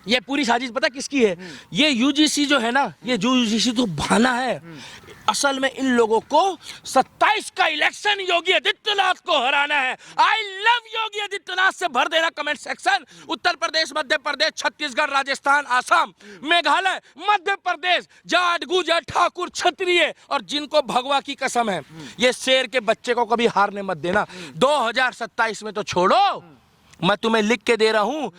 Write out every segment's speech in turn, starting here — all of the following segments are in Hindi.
ये पूरी साजिश पता किसकी है? ये यूजीसी जो है ना, ये जो यूजीसी तो बहाना है। असल में इन लोगों को 27 का इलेक्शन योगी आदित्यनाथ को हराना है। आई लव योगी आदित्यनाथ से भर देना कमेंट सेक्शन। उत्तर प्रदेश, मध्य प्रदेश, छत्तीसगढ़, राजस्थान, आसाम, मेघालय, मध्य प्रदेश, जाट, गुजर, ठाकुर, क्षत्रिय और जिनको भगवा की कसम है, ये शेर के बच्चे को कभी हारने मत देना। 2027 में तो छोड़ो, मैं तुम्हें लिख के दे रहा हूं,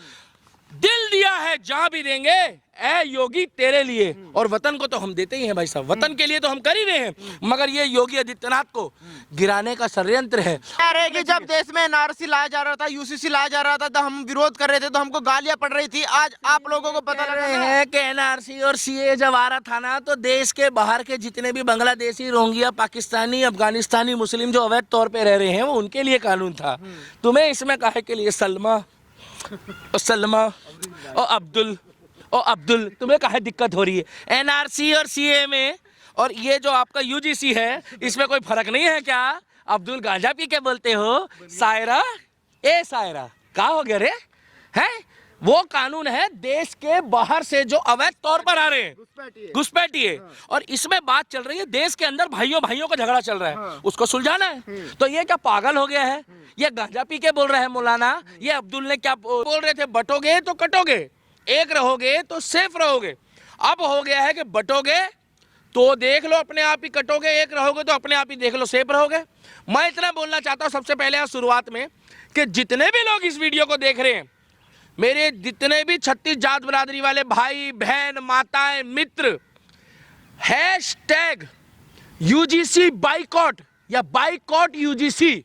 दिल दिया है जहां भी देंगे ए योगी तेरे लिए। और वतन को तो हम देते ही हैं भाई साहब, वतन के लिए तो हम कर ही रहे हैं, मगर ये योगी आदित्यनाथ को गिराने का षड्यंत्र है। कह रहे कि जब देश में एनआरसी लाया जा रहा था, यूसीसी लाया जा रहा था, तो हम विरोध कर रहे थे, तो हमको गालियां पड़ रही थी। आज आप लोगों को पता लग रहा है कि एनआरसी और सीए जब आ रहा था ना, तो देश के बाहर के जितने भी बांग्लादेशी, रोहिंग्या, पाकिस्तानी, अफगानिस्तानी मुस्लिम जो अवैध तौर पे रह रहे हैं, वो उनके लिए कानून था। तुम्हें इसमें काहे के लिए सलमा और अब्दुल तुम्हें काहे दिक्कत हो रही है? एनआरसी और सीए में और ये जो आपका यूजीसी है, इसमें कोई फर्क नहीं है क्या? अब्दुल गांजा पी के बोलते हो सायरा, ए सायरा क्या हो गया रे? हैं वो कानून है देश के बाहर से जो अवैध तौर पर आ रहे हैं, घुसपैठिए। और इसमें बात चल रही है देश के अंदर भाइयों का झगड़ा चल रहा है, उसको सुलझाना है। तो ये क्या पागल हो गया है? ये गांजा पी के बोल रहा है मौलाना। ये अब्दुल ने क्या बोल रहे थे? बटोगे तो कटोगे, एक रहोगे तो सेफ रहोगे। अब हो गया है कि बटोगे तो देख लो अपने आप ही कटोगे, एक रहोगे तो अपने आप ही देख लो सेफ रहोगे। मैं इतना बोलना चाहता हूं सबसे पहले शुरुआत में कि जितने भी लोग इस वीडियो को देख रहे हैं, मेरे जितने भी 36 जात बरादरी वाले भाई बहन माताएं मित्र, हैशटैग यूजीसी बाइकॉट या बाइकॉट यूजीसी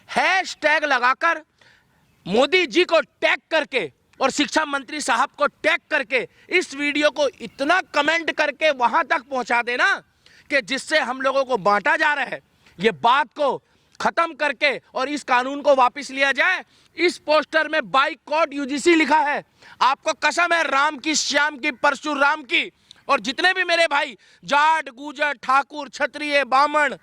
हैशटैग लगाकर मोदी जी को टैग करके और शिक्षा मंत्री साहब को टैग करके इस वीडियो को इतना कमेंट करके वहां तक पहुंचा देना कि जिससे हम लोगों को बांटा जा रहा है, ये बात को खत्म करके और इस कानून को वापस लिया जाए। इस पोस्टर में बाइकॉट यूजीसी लिखा है। आपको कसम है राम की, श्याम की, परशुराम की, और जितने भी मेरे भाई जाट, गुजर, ठाकुर, क्षत्रिय, ब्राह्मण,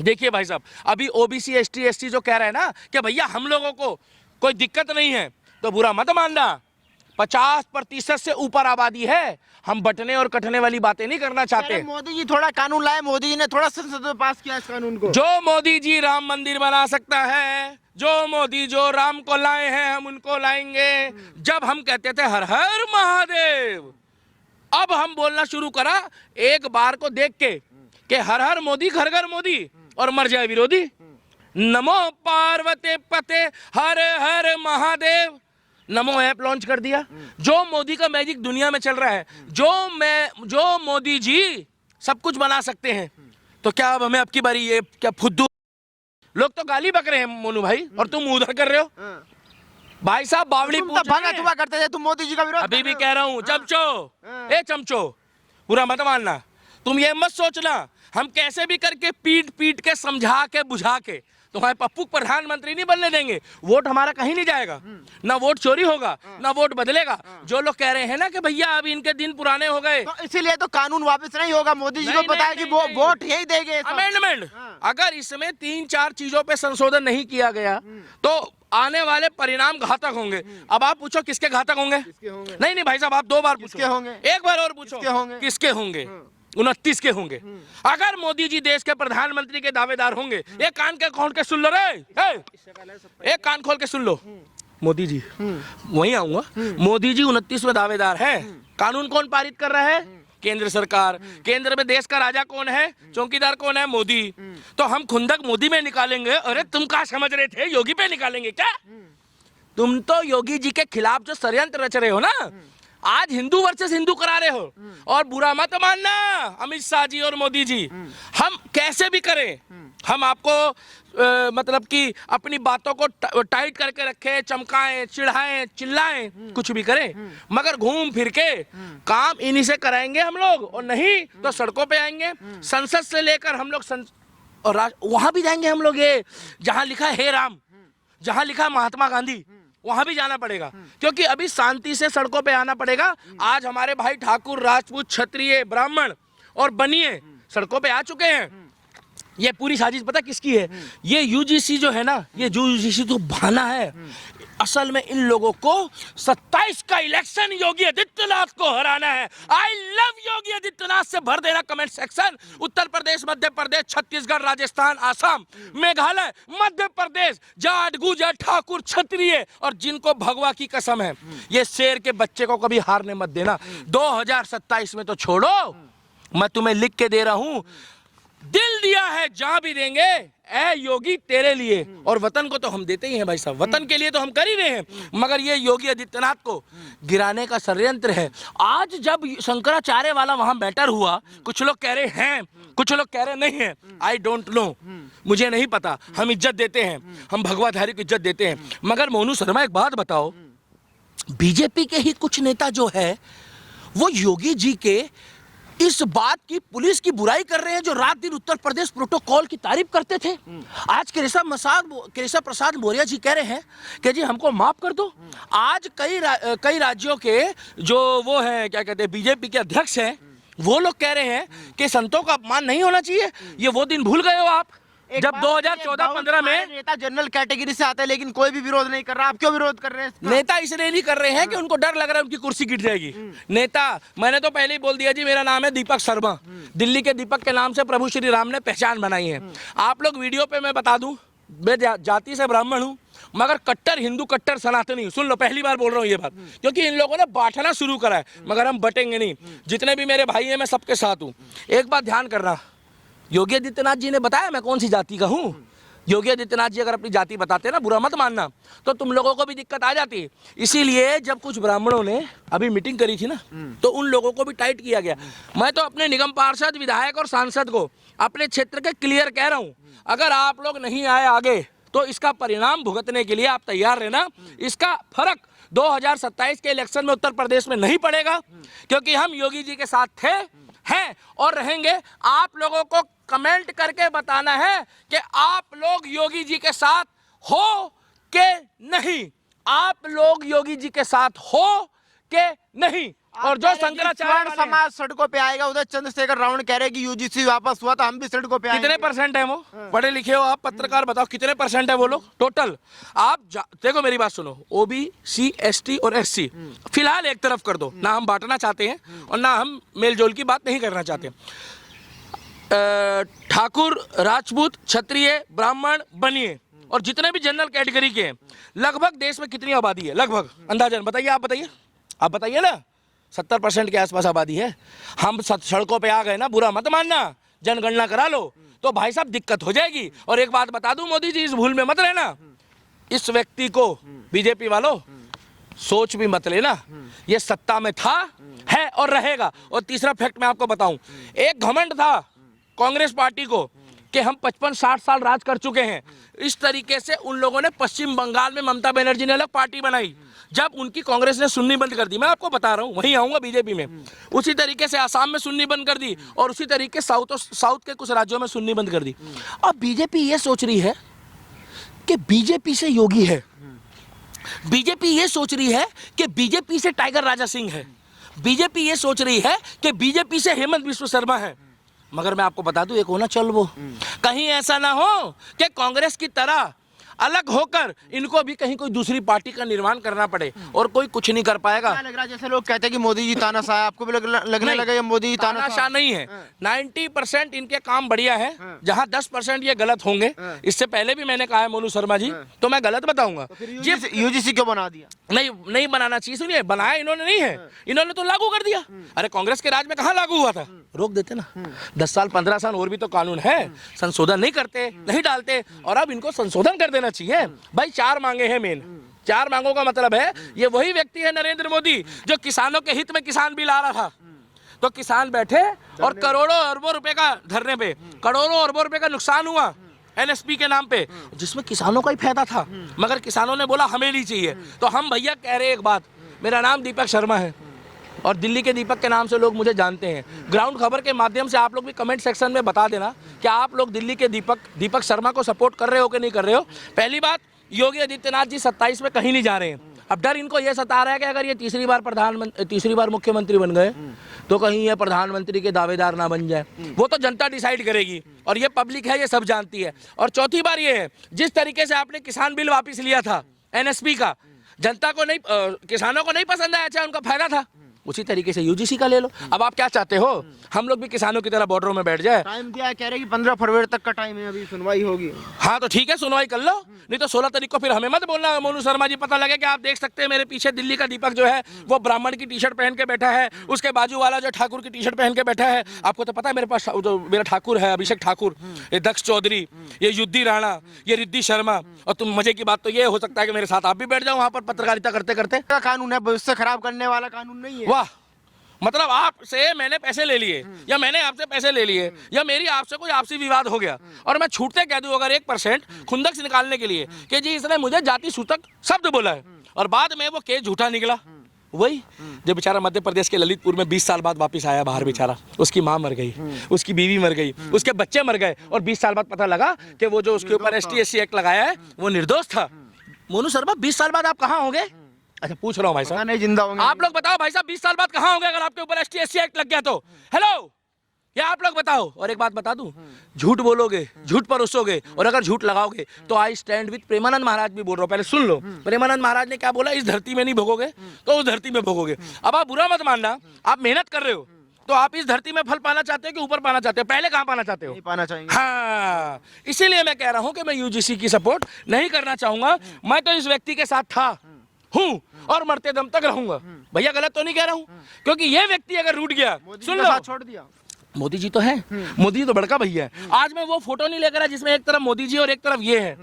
देखिए भाई साहब, अभी ओबीसी, एसटी, एसटी जो कह रहे हैं ना कि भैया हम लोगों को कोई दिक्कत नहीं है, तो बुरा मत मानना। 50% से ऊपर आबादी है, हम बटने और कटने वाली बातें नहीं करना चाहते। मोदी जी थोड़ा कानून लाए, मोदी जी ने थोड़ा संसद में पास किया इस कानून को। जो मोदी जी राम मंदिर बना सकता है, जो मोदी जो राम को लाए हैं, हम उनको लाएंगे। जब हम कहते थे हर हर महादेव, अब हम बोलना शुरू करा एक बार को देख के कि हर हर मोदी, घर घर मोदी, और मर जाए विरोधी। नमो पार्वती पते हर हर महादेव, नमो ऐप लॉन्च कर दिया। जो मोदी का मैजिक दुनिया में चल रहा है, जो मोदी जी सब कुछ बना सकते हैं, तो क्या अब हमें अब की बारी ये क्या फुद्दू लोग तो गाली बक रहे हैं मोनू भाई, और तुम उधर कर रहे हो। भाई साहब बावड़ी पूछ भंगा करते थे तुम, मोदी जी का विरोध। अभी भी कह रहा हूँ चमचो, ए चमचो, पूरा मत मानना। तुम ये मत सोचना हम कैसे भी करके पीट के समझा के बुझा के तुम्हारे पप्पू प्रधानमंत्री नहीं बनने देंगे। वोट हमारा कहीं नहीं जाएगा, ना वोट चोरी होगा, ना वोट बदलेगा। जो लोग कह रहे हैं ना कि भैया अब इनके दिन पुराने हो गए, तो इसीलिए तो कानून वापस नहीं होगा। मोदी जी को पता है कि वो वोट यही देंगे। अमेंडमेंट, अगर इसमें 3-4 चीजों पे संशोधन नहीं किया गया तो आने वाले परिणाम घातक होंगे। अब आप पूछो किसके घातक होंगे? नहीं भाई साहब, आप 2 बार पूछो, एक बार और पूछो किसके होंगे? 29 के होंगे। अगर मोदी जी देश के प्रधानमंत्री के दावेदार होंगे, एक कान के खोल के सुन लो रे, एक कान खोल के सुन लो, मोदी जी, वहीं आऊंगा, मोदी जी 29 में दावेदार है। कानून कौन पारित कर रहा है? केंद्र सरकार। केंद्र में देश का राजा कौन है? चौकीदार कौन है? मोदी। तो हम खुंदक मोदी में निकालेंगे। अरे तुम क्या समझ रहे थे योगी पे निकालेंगे क्या? तुम तो योगी जी के खिलाफ जो षड्यंत्र रच रहे हो ना, आज हिंदू वर्सेस हिंदू करा रहे हो। और बुरा मत मानना अमित शाह जी और मोदी जी, हम कैसे भी करें, हम आपको मतलब कि अपनी बातों को टाइट करके रखें, चमकाएं, चिढ़ाएं, चिल्लाएं, कुछ भी करें, मगर घूम फिर के काम इन्हीं से कराएंगे हम लोग। और नहीं तो सड़कों पे आएंगे, संसद से लेकर हम लोग और वहां भी जाएंगे हम लोग। ये जहां लिखा है हे राम, जहां लिखा है महात्मा गांधी, वहां भी जाना पड़ेगा, क्योंकि अभी शांति से सड़कों पे आना पड़ेगा। आज हमारे भाई ठाकुर, राजपूत, क्षत्रिय, ब्राह्मण और बनिए सड़कों पे आ चुके हैं। ये पूरी साजिश पता किसकी है? ये यूजीसी जो है ना, ये जो यूजीसी तो बहाना है। असल में इन लोगों को 27 का इलेक्शन योगी आदित्यनाथ को हराना है। आई लव योगी आदित्यनाथ से भर देना कमेंट सेक्शन। उत्तर प्रदेश, मध्य प्रदेश, छत्तीसगढ़, राजस्थान, आसाम, मेघालय, मध्य प्रदेश, जाट, गुजर, ठाकुर, क्षत्रिय और जिनको भगवा की कसम है, ये शेर के बच्चे को कभी हारने मत देना। 2027 में तो छोड़ो, मैं तुम्हें लिख के दे रहा हूं, दिल दिया है जहां भी देंगे ए योगी तेरे लिए। और वतन को तो हम देते ही हैं भाई साहब, वतन के लिए तो हम कर ही रहे हैं, मगर ये योगी आदित्यनाथ को गिराने का षड्यंत्र है। आज जब शंकराचार्य वाला वहां बैटर हुआ, कुछ लोग कह रहे हैं, कुछ लोग कह रहे नहीं है, आई डोंट नो, मुझे नहीं पता। हम इज्जत देते हैं, हम भगवाधारी को इज्जत देते हैं, मगर मोनू शर्मा एक बात बताओ, बीजेपी के ही कुछ नेता जो है वो योगी जी के इस बात की, पुलिस की बुराई कर रहे हैं जो रात दिन उत्तर प्रदेश प्रोटोकॉल की तारीफ करते थे। आज केशव प्रसाद मौर्य जी कह रहे हैं कि जी हमको माफ कर दो। आज कई राज्यों के जो वो हैं, क्या कहते हैं, बीजेपी के अध्यक्ष हैं, वो लोग कह रहे हैं कि संतों का अपमान नहीं होना चाहिए। ये वो दिन भूल गए हो आप जब 2014-15 में नेता जनरल कैटेगरी से आते हैं लेकिन कोई भी विरोध नहीं कर रहा। आप क्यों विरोध कर रहे हैं? नेता इसलिए नहीं कर रहे हैं कि उनको डर लग रहा है उनकी कुर्सी गिर जाएगी। नेता, मैंने तो पहले ही बोल दिया जी, मेरा नाम है दीपक शर्मा। दिल्ली के दीपक के नाम से प्रभु श्री राम ने पहचान बनाई है। आप लोग वीडियो पे मैं बता दूं, मैं जाति से ब्राह्मण हूं, मगर कट्टर हिंदू, कट्टर सनातनी। सुन लो, पहली बार बोल रहा हूं ये बात, क्योंकि इन लोगों ने बांटना शुरू करा है, मगर हम बटेंगे नहीं। जितने भी मेरे भाई हैं, मैं सबके साथ हूं। एक बात ध्यान करना, योगी आदित्यनाथ जी ने बताया मैं कौन सी जाति का हूं। योगी आदित्यनाथ जी अगर अपनी जाति बताते ना, बुरा मत मानना, तो तुम लोगों को भी दिक्कत आ जाती। इसीलिए जब कुछ ब्राह्मणों ने अभी मीटिंग करी थी ना, तो उन लोगों को भी टाइट किया गया। मैं तो अपने निगम पार्षद, विधायक और सांसद को अपने क्षेत्र के क्लियर कह रहा हूं, अगर आप लोग नहीं आए आगे तो इसका परिणाम भुगतने के लिए आप तैयार रहना। इसका फर्क 2027 के इलेक्शन में उत्तर प्रदेश में नहीं पड़ेगा, क्योंकि हम योगी जी के साथ थे, हैं और रहेंगे। आप लोगों को कमेंट करके बताना है कि आप लोग योगी जी के साथ हो के नहीं, आप लोग योगी जी के साथ हो के नहीं। और जो शंकराचार्य समाज सड़कों पे आएगा, उधर चंद्रशेखर रावण कह रहे कि यूजीसी वापस हुआ तो हम भी सड़कों पे आएंगे। कितने परसेंट है वो? पढ़े लिखे हो आप, पत्रकार, बताओ कितने परसेंट है वो लोग टोटल? आप देखो, मेरी बात सुनो, ओबीसी, एसटी और एससी फिलहाल एक तरफ कर दो, ना हम बांटना चाहते हैं और ना हम मेलजोल की बात नहीं करना चाहते। ठाकुर, राजपूत, क्षत्रिय, ब्राह्मण बनिए और जितने भी जनरल कैटेगरी के हैं, लगभग देश में कितनी आबादी है? लगभग अंदाजन बताइए, आप बताइए ना। 70% के आसपास आबादी है। हम सड़कों पे आ गए ना, बुरा मत मानना, जनगणना करा लो तो भाई साहब दिक्कत हो जाएगी। और एक बात बता दूं मोदी जी, इस भूल में मत रहना, इस व्यक्ति को बीजेपी वालों सोच भी मत लेना, ये सत्ता में था, है और रहेगा। और तीसरा फैक्ट मैं आपको बताऊं, एक घमंड था कांग्रेस पार्टी को कि हम 55-60 साल राज कर चुके हैं। इस तरीके से उन लोगों ने पश्चिम बंगाल में ममता बनर्जी ने अलग पार्टी बनाई, जब उनकी कांग्रेस ने सुननी बंद कर दी। मैं आपको बता रहा हूं, वहीं आऊंगा बीजेपी में। उसी तरीके से आसाम में सुननी बंद कर दी और उसी तरीके साउथ के कुछ राज्यों में सुननी बंद कर दी। अब बीजेपी ये सोच रही है कि बीजेपी से योगी है, बीजेपी ये सोच रही है कि बीजेपी से टाइगर राजा सिंह है, बीजेपी ये सोच रही है कि बीजेपी से हेमंत बिश्व शर्मा है। मगर मैं आपको बता दूं, एक होना चल वो, कहीं ऐसा ना हो कि कांग्रेस की तरह अलग होकर इनको भी कहीं कोई दूसरी पार्टी का निर्माण करना पड़े और कोई कुछ नहीं कर पाएगा। क्या लग रहा है, जैसे लोग कहते हैं कि मोदी जी तानाशाह है, आपको भी लगने लगा ये मोदी जी तानाशाह नहीं है। 90% इनके काम बढ़िया है, जहां 10% ये गलत होंगे। इससे पहले भी मैंने कहा है मोनू शर्मा जी, तो मैं गलत बताऊंगा। यूजीसी क्यों बना दिया? नहीं बनाना चाहिए। सुनिए, बनाया इन्होंने नहीं है, इन्होंने तो लागू कर दिया। अरे कांग्रेस के राज में कहाँ लागू हुआ था? रोक देते ना, 10 साल 15 साल और भी तो कानून है, संशोधन नहीं करते, नहीं डालते, और अब इनको संशोधन कर देना चाहिए। भाई 4 मांगे हैं मेन, 4 मांगों का मतलब है ये वही व्यक्ति है नरेंद्र मोदी जो किसानों के हित में किसान बिल आ रहा था, तो किसान बैठे और करोड़ों अरबों रुपए का धरने पे, करोड़ों अरबों रुपए का नुकसान हुआ एनएसपी के नाम पे, जिसमें किसानों का ही फायदा था, मगर किसानों ने बोला हमें नहीं चाहिए। तो हम भैया कह रहे एक बात, मेरा नाम दीपक शर्मा है और दिल्ली के दीपक के नाम से लोग मुझे जानते हैं। ग्राउंड खबर के माध्यम से आप लोग भी कमेंट सेक्शन में बता देना कि आप लोग दिल्ली के दीपक शर्मा को सपोर्ट कर रहे हो कि नहीं कर रहे हो। पहली बात, योगी आदित्यनाथ जी 27 में कहीं नहीं जा रहे हैं। अब डर इनको ये सता रहा है कि अगर ये तीसरी बार मुख्यमंत्री बन गए तो कहीं ये प्रधानमंत्री के दावेदार ना बन जाए। वो तो जनता डिसाइड करेगी और ये पब्लिक है, ये सब जानती है। और चौथी बार ये है, जिस तरीके से आपने किसान बिल वापस लिया था एनएसपी का, जनता को नहीं किसानों को नहीं पसंद आया, अच्छा उनका फायदा था, उसी तरीके से यूजीसी का ले लो। अब आप क्या चाहते हो, हम लोग भी किसानों की तरह बॉर्डरों में बैठ जाए? टाइम दिया है, कह रहे कि 15 फरवरी तक का टाइम है, अभी सुनवाई होगी। हाँ तो ठीक है, सुनवाई कर लो, नहीं तो 16 तारीख को फिर हमें मत बोलना मोनू शर्मा जी। पता लगे कि आप देख सकते हैं मेरे पीछे दिल्ली का दीपक जो है वो ब्राह्मण की टी शर्ट पहन के बैठा है, उसके बाजू वाला जो ठाकुर की टी शर्ट पहन के बैठा है। आपको तो पता है मेरे पास जो मेरा ठाकुर है अभिषेक ठाकुर, ये दक्ष चौधरी, ये युद्धि राणा, ये रिद्धि शर्मा, और तुम मजे की बात तो ये हो सकता है कि मेरे साथ आप भी बैठ जाओ वहां पर पत्रकारिता करते करते। कानून है, भविष्य खराब करने वाला कानून नहीं है। वाह, मतलब आपसे मैंने पैसे ले लिए या मैंने आपसे पैसे ले लिए या मेरी आपसे कोई आपसी विवाद हो गया और मैं छूटते कह दूं अगर 1% खुंदक से निकालने के लिए कि जी इसने मुझे जाति सूचक शब्द बोला है और बाद में वो केस झूठा निकला। वही जब बेचारा मध्य प्रदेश के ललितपुर में 20 साल बाद वापस आया बाहर, बेचारा उसकी माँ मर गई, उसकी बीवी मर गई, उसके बच्चे मर गए और 20 साल बाद पता लगा कि वो जो उसके ऊपर ST/SC एक्ट लगाया है वो निर्दोष था। मोनू शर्मा 20 साल बाद आप कहाँ होंगे? अच्छा पूछ रहा हूँ भाई साहब, नहीं जिंदा होंगे आप लोग बताओ भाई साहब 20 साल बाद कहाँ होंगे अगर आपके ऊपर ST/SC एक्ट लग गया तो? हेलो, या आप लोग बताओ। और एक बात बता दूं, झूठ बोलोगे, झूठ परोसोगे और अगर झूठ लगाओगे तो I stand with Premanand Maharaj भी बोल रहा हूँ, पहले सुन लो। प्रेमानंद महाराज ने क्या बोला, इस धरती में नहीं भोगोगे तो उस धरती में भोगोगे। अब आप बुरा मत मानना, आप मेहनत कर रहे हो तो आप इस धरती में फल पाना चाहते हो कि ऊपर पाना चाहते हो? पहले कहाँ पाना चाहते हो? नहीं पाना चाहेंगे। हाँ, इसीलिए मैं कह रहा हूँ कि मैं यूजीसी की सपोर्ट नहीं करना चाहूंगा। मैं तो इस व्यक्ति के साथ था, हूँ और मरते दम तक रहूंगा। भैया गलत तो नहीं कह रहा हूँ, क्योंकि ये व्यक्ति अगर रूठ गया, सुन लो, छोड़ दिया। मोदी जी तो है, मोदी जी तो बड़का भैया है। आज मैं वो फोटो नहीं लेकर आया जिसमें एक तरफ मोदी जी और एक तरफ ये है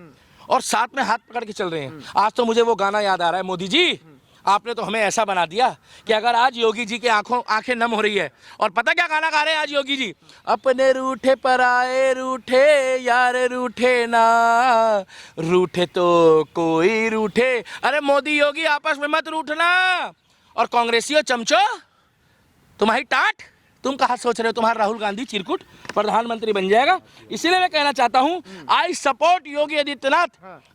और साथ में हाथ पकड़ के चल रहे हैं। आज तो मुझे वो गाना याद आ रहा है, मोदी जी आपने तो हमें ऐसा बना दिया कि अगर आज योगी जी की आंखें नम हो रही है। और पता क्या गाना गा रहे हैं आज योगी जी? अपने रूठे पराए रूठे यार रूठे ना, रूठे तो कोई रूठे। अरे मोदी योगी आपस में मत रूठना। और कांग्रेसियों चमचो, तुम्हारी टाट, तुम कहाँ सोच रहे हो तुम्हारा राहुल गांधी चिरकुट प्रधानमंत्री बन जाएगा? इसीलिए मैं कहना चाहता हूँ, I support Yogi Adityanath,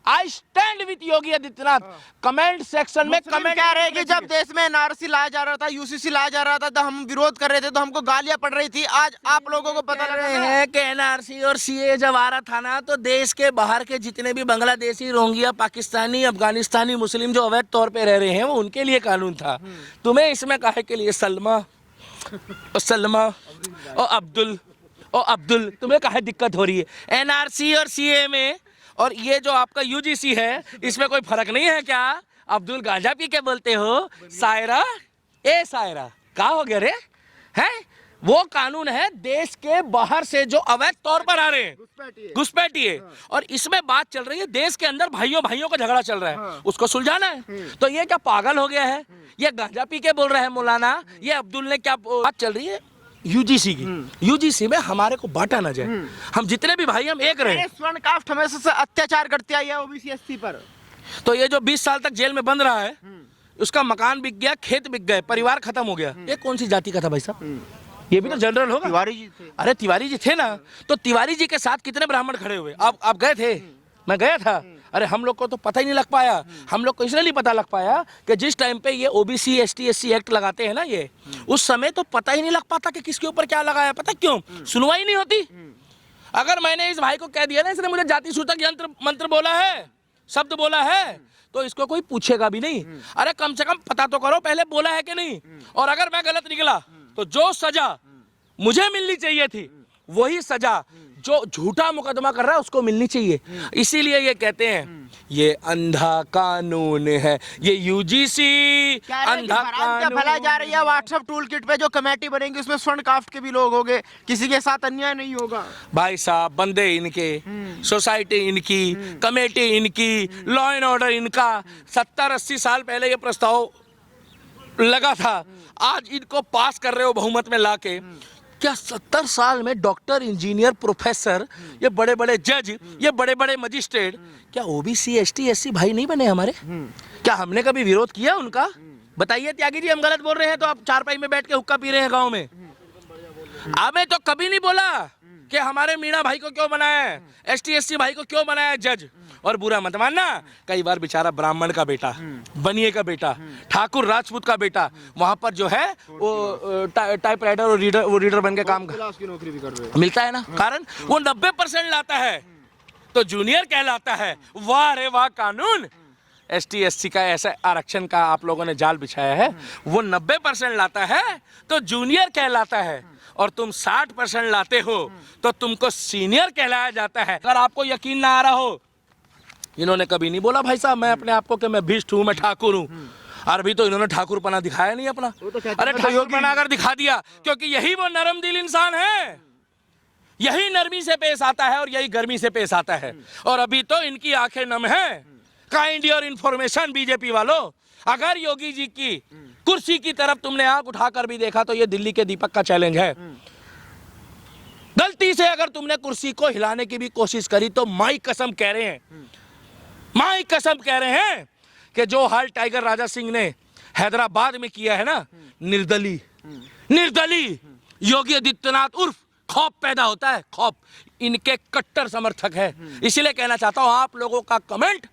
I stand with Yogi Adityanath. Comment section में कमेंट कह रहे हैं कि जब देश में NRC लाया जा रहा था, UCC लाया जा रहा था, तो हम विरोध कर रहे थे, तो हमको गालियां पड़ रही थी। आज आप लोगों को पता लग रहे हैं कि NRC और CA जब आ रहा था ना, तो देश के बाहर के जितने भी बांग्लादेशी, रोहिंग्या, पाकिस्तानी, अफगानिस्तानी मुस्लिम जो अवैध तौर पे रह रहे हैं वो उनके लिए कानून था। तुम्हें इसमें काहे के लिए सलमा और अब्दुल तुम्हें काहे दिक्कत हो रही है? NRC और CA में और ये जो आपका UGC है इसमें कोई फर्क नहीं है क्या? अब्दुल गांजा पी के बोलते हो? सायरा, ए सायरा क्या हो गया रे? है वो कानून है देश के बाहर से जो अवैध तौर पर आ रहे हैं, घुसपैठिए। और इसमें बात चल रही है देश के अंदर भाइयों का झगड़ा चल रहा है, उसको सुलझाना है। तो ये क्या पागल हो गया है? ये गांजा पी के बोल रहा है मौलाना, ये अब्दुल ने क्या बात चल रही है UGC की? UGC में हमारे को बांटा ना जाए, हम जितने भी भाई हम एक रहे। स्वर्ण कास्ट हमेशा से अत्याचार करती आई है OBC SC पर। तो ये जो 20 साल तक जेल में बंद रहा है, उसका मकान बिक गया, खेत बिक गए, परिवार खत्म हो गया, ये कौन सी जाति का था भाई साहब? ये भी तो जनरल होगा। तिवारी जी थे। अरे तिवारी जी थे ना, तो तिवारी जी के साथ कितने ब्राह्मण खड़े हुए? आप गए थे? मैं गया था। अरे हम लोग को तो पता ही नहीं लग पाया। हम लोग को इसलिए नहीं पता लग पाया कि जिस टाइम पे ये OBC ST/SC एक्ट लगाते हैं ना, ये उस समय तो पता ही नहीं लग पाता कि किसके ऊपर क्या लगाया। पता क्यों? सुनवाई नहीं होती। अगर मैंने इस भाई को कह दिया ना इसने मुझे जाति सूचक यंत्र मंत्र बोला है, शब्द बोला है, तो इसको कोई पूछेगा भी नहीं। अरे कम से कम पता तो करो पहले बोला है कि नहीं। और अगर मैं गलत निकला तो जो सजा मुझे मिलनी चाहिए थी वही सजा जो झूठा मुकदमा कर रहा है उसको मिलनी चाहिए। इसीलिए ये कहते हैं ये अंधा कानून है, ये UGC अंधा कानून फैलाई जा रही है। व्हाट्सएप टूल किट पे जो कमेटी बनेगी उसमें स्वर्ण कास्ट के भी लोग होंगे, किसी के साथ अन्याय नहीं होगा। भाई साहब बंदे इनके, सोसाइटी इनकी, कमेटी इनकी, लॉ एंड ऑर्डर इनका। 70-80 साल पहले ये प्रस्ताव लगा था, आज इनको पास कर रहे हो बहुमत में लाके। क्या 70 साल में डॉक्टर, इंजीनियर, प्रोफेसर, ये बड़े बड़े जज, ये बड़े बड़े मजिस्ट्रेट, क्या OBC ST/SC भाई नहीं बने हमारे? क्या हमने कभी विरोध किया उनका? बताइए त्यागी जी, हम गलत बोल रहे हैं तो आप चारपाई में बैठ के हुक्का पी रहे हैं गांव में। हमें तो कभी नहीं बोला कि हमारे मीणा भाई को क्यों बनाया है, ST/SC भाई को क्यों बनाया है जज। और बुरा मत मानना, कई बार बेचारा ब्राह्मण का बेटा, बनिए का बेटा, ठाकुर राजपूत का बेटा वहां पर जो है वो टाइपराइटर और रीडर बन के काम की नौकरी भी कर रहे हैं। मिलता है ना, कारण वो 90% लाता है तो जूनियर कहलाता है। वाह रे वाह कानून। ST SC का ऐसा आरक्षण का आप लोगों ने जाल बिछाया है, वो 90% लाता है तो जूनियर कहलाता है, और तुम 60% लाते हो तो तुमको सीनियर कहलाया जाता है। अगर आपको यकीन ना आ रहा हो, इन्होंने कभी नहीं बोला भाई साहब मैं अपने आप को कि मैं भिष्ट हूं, मैं ठाकुर हूं, और अभी तो इन्होंने ठाकुरपना दिखाया नहीं अपना। अरे ठाकुरपना अगर दिखा दिया, क्योंकि यही वो नरम दिल इंसान है, यही नरमी से पेश आता है और यही गर्मी से पेश आता है। और अभी तो इनकी आंखें नम हैं। काइंड योर इंफॉर्मेशन बीजेपी वालों, अगर योगी जी की कुर्सी की तरफ तुमने आंख उठाकर भी देखा तो ये दिल्ली के दीपक का चैलेंज है। गलती से अगर तुमने कुर्सी को हिलाने की भी कोशिश करी तो माई कसम कह रहे हैं, माई कसम कह रहे हैं कि जो हाल टाइगर राजा सिंह ने हैदराबाद में किया है ना, निर्दली निर्दली योगी आदित्यनाथ उर्फ खौफ पैदा होता है, खौफ, इनके कट्टर समर्थक है। इसलिए कहना चाहता हूं आप लोगों का कमेंट,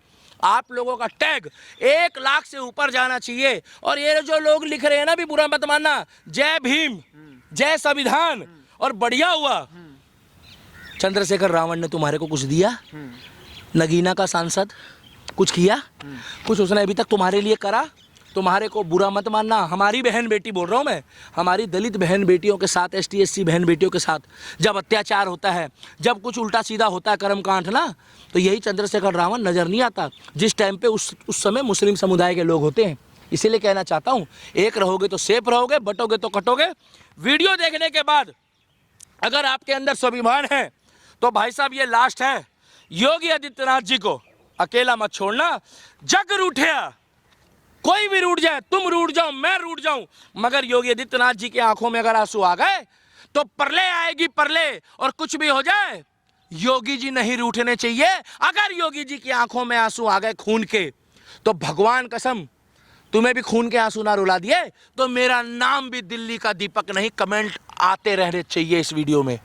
आप लोगों का टैग 1 लाख से ऊपर जाना चाहिए। और ये जो लोग लिख रहे हैं ना, भी बुरा मत मानना, जय भीम, जय संविधान, और बढ़िया हुआ चंद्रशेखर रावण ने तुम्हारे को कुछ दिया? नगीना का सांसद कुछ किया? कुछ उसने अभी तक तुम्हारे लिए करा? तुम्हारे को बुरा मत मानना, हमारी बहन बेटी बोल रहा हूँ मैं, हमारी दलित बहन बेटियों के साथ, ST SC बहन बेटियों के साथ जब अत्याचार होता है, जब कुछ उल्टा सीधा होता है कर्मकांड ना, तो यही चंद्रशेखर रावण नजर नहीं आता जिस टाइम पे उस समय मुस्लिम समुदाय के लोग होते हैं। इसीलिए कहना चाहता हूँ, एक रहोगे तो सेफ रहोगे, बटोगे तो कटोगे। वीडियो देखने के बाद अगर आपके अंदर स्वाभिमान है तो भाई साहब ये लास्ट है, योगी आदित्यनाथ जी को अकेला मत छोड़ना। जग रूठिया, कोई भी रूठ जाए, तुम रूठ जाओ, मैं रूठ जाऊं, मगर योगी आदित्यनाथ जी की आंखों में अगर आंसू आ गए तो परले आएगी परले, और कुछ भी हो जाए योगी जी नहीं रूठने चाहिए। अगर योगी जी की आंखों में आंसू आ गए खून के, तो भगवान कसम तुम्हें भी खून के आंसू ना रुला दिए तो मेरा नाम भी दिल्ली का दीपक नहीं, कमेंट आते रहने चाहिए इस वीडियो में।